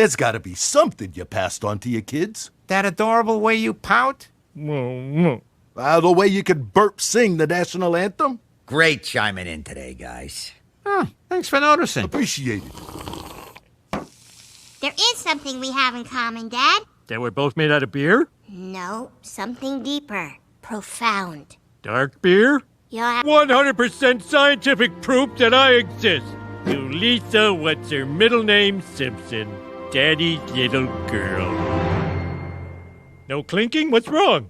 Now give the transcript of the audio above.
There's gotta be something you passed on to your kids. That adorable way you pout? The way you can burp sing the national anthem? Great chiming in today, guys. Oh, thanks for noticing. Appreciate it. There is something we have in common, Dad. That we're both made out of beer? No, something deeper. Profound. Dark beer? You'll have 100% scientific proof that I exist. To Lisa, what's her middle name, Simpson. Daddy's little girl. No clinking? What's wrong?